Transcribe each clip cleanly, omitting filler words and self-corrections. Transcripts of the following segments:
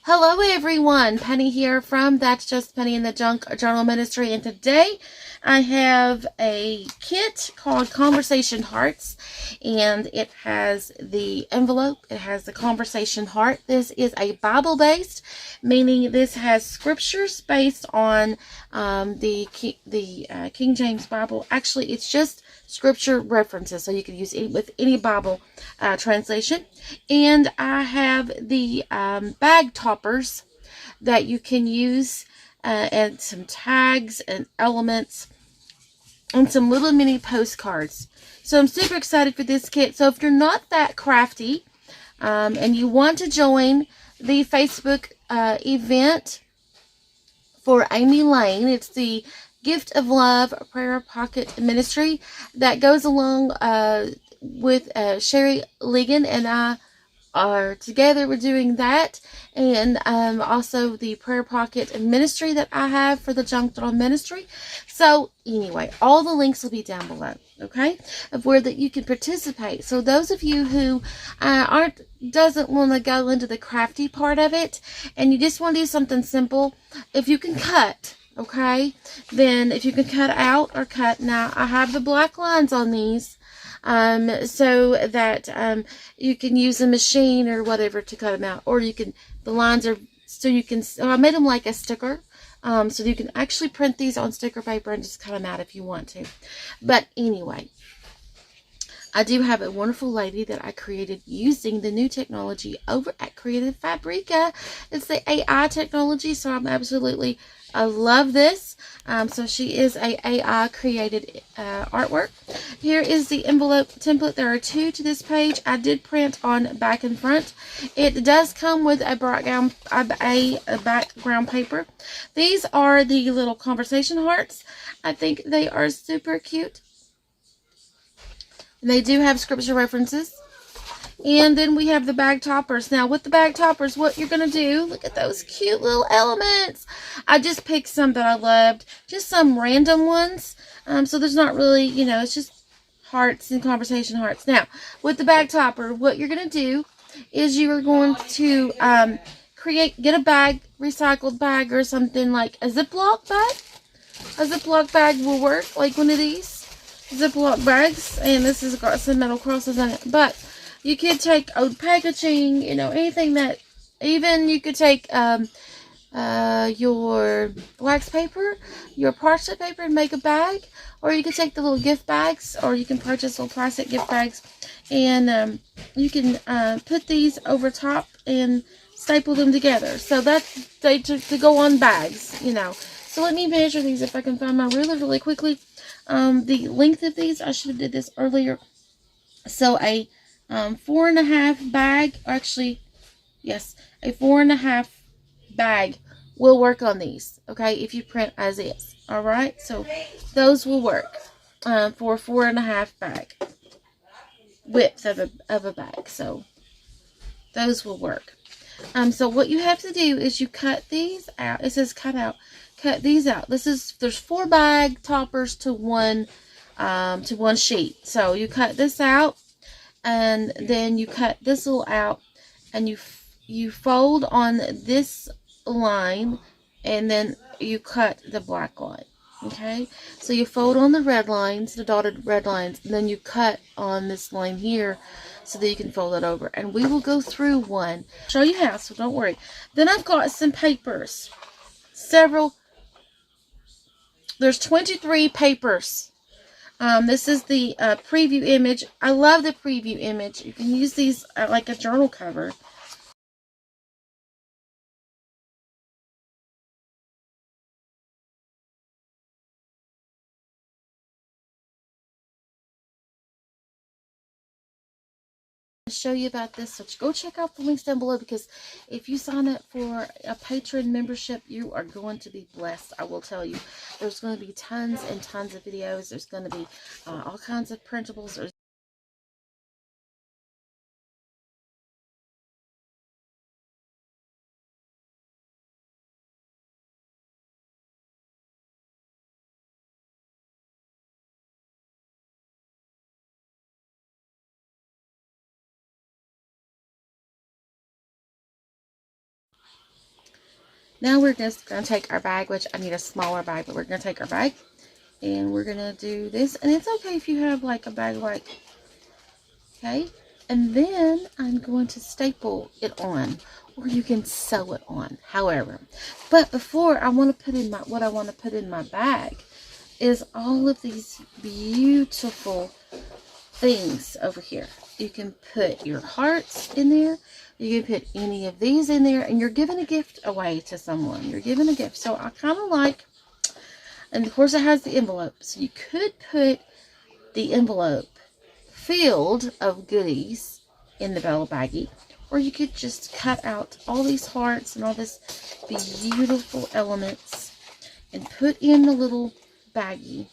Hello everyone, Penny here from That's Just Penny in the Junk Journal Ministry, and today I have a kit called Conversation Hearts, and it has the envelope, it has the conversation heart. This is a Bible based, meaning this has scriptures based on the King James Bible. Actually, it's just scripture references, so you can use it with any Bible translation. And I have the bag toppers that you can use, and some tags and elements and some little mini postcards. So I'm super excited for this kit. So if you're not that crafty and you want to join the Facebook event for Amy Lane, it's the Gift of Love Prayer Pocket Ministry that goes along with Sherry Ligon and I are together. We're doing that, and also the prayer pocket ministry that I have for the Junk Journal Ministry. So anyway, all the links will be down below, okay, of where that you can participate. So those of you who doesn't want to go into the crafty part of it and you just want to do something simple, if you can cut, okay, then if you can cut out or cut. Now I have the black lines on these so that you can use a machine or whatever to cut them out, or you can, the lines are, so you can, so I made them like a sticker, so you can actually print these on sticker paper and just cut them out if you want to. But anyway, I do have a wonderful lady that I created using the new technology over at Creative Fabrica. It's the AI technology, so I'm absolutely, I love this. So she is a AI created artwork. Here is the envelope template. There are two to this page. I did print on back and front. It does come with a background paper. These are the little conversation hearts. I think they are super cute. And they do have scripture references. And then we have the bag toppers. Now, with the bag toppers, what you're going to do, look at those cute little elements. I just picked some that I loved. Just some random ones. So there's not really, you know, it's just hearts and conversation hearts. Now, with the bag topper, what you're going to do is you are going to get a bag, recycled bag or something like a Ziploc bag. A Ziploc bag will work, like one of these Ziploc bags, and this has got some metal crosses in it. But you could take old packaging, you know, anything that, even you could take your wax paper, your parchment paper, and make a bag. Or you could take the little gift bags, or you can purchase little plastic gift bags, and you can put these over top and staple them together. So that's to go on bags, you know. So let me measure these if I can find my ruler really quickly. The length of these, I should have did this earlier. So a 4.5 bag, actually, yes, a 4.5 bag will work on these, okay, if you print as is. All right, so those will work for a 4.5 bag width of a bag. So those will work. So what you have to do is you cut these out. It says cut out. Cut these out. There's 4 bag toppers to one sheet. So you cut this out, and then you cut this little out, and you fold on this line, and then you cut the black line. Okay, so you fold on the red lines, the dotted red lines, and then you cut on this line here so that you can fold it over. And we will go through one, show you how, so don't worry. Then I've got some papers, there's 23 papers. This is the preview image. I love the preview image. You can use these like a journal cover. Show you about this, so go check out the links down below, because if you sign up for a patron membership, you are going to be blessed. I will tell you, there's going to be tons and tons of videos. There's going to be all kinds of printables. Now we're just going to take our bag, which I need a smaller bag, but we're going to take our bag and we're going to do this. And it's okay if you have like a bag like, okay. And then I'm going to staple it on, or you can sew it on, however. But before, I want to put in what I want to put in my bag is all of these beautiful things over here. You can put your hearts in there. You can put any of these in there, and you're giving a gift away to someone. You're giving a gift. So I kind of like, and of course it has the envelope. So you could put the envelope filled of goodies in the Bella baggie, or you could just cut out all these hearts and all this beautiful elements and put in the little baggie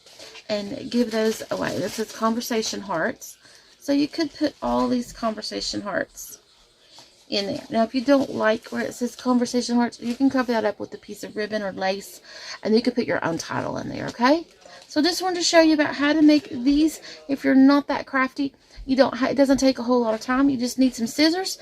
and give those away. This is conversation hearts. So you could put all these conversation hearts in there. Now, if you don't like where it says conversation hearts, you can cover that up with a piece of ribbon or lace, and you can put your own title in there, okay? So just wanted to show you about how to make these. If you're not that crafty, it doesn't take a whole lot of time. You just need some scissors.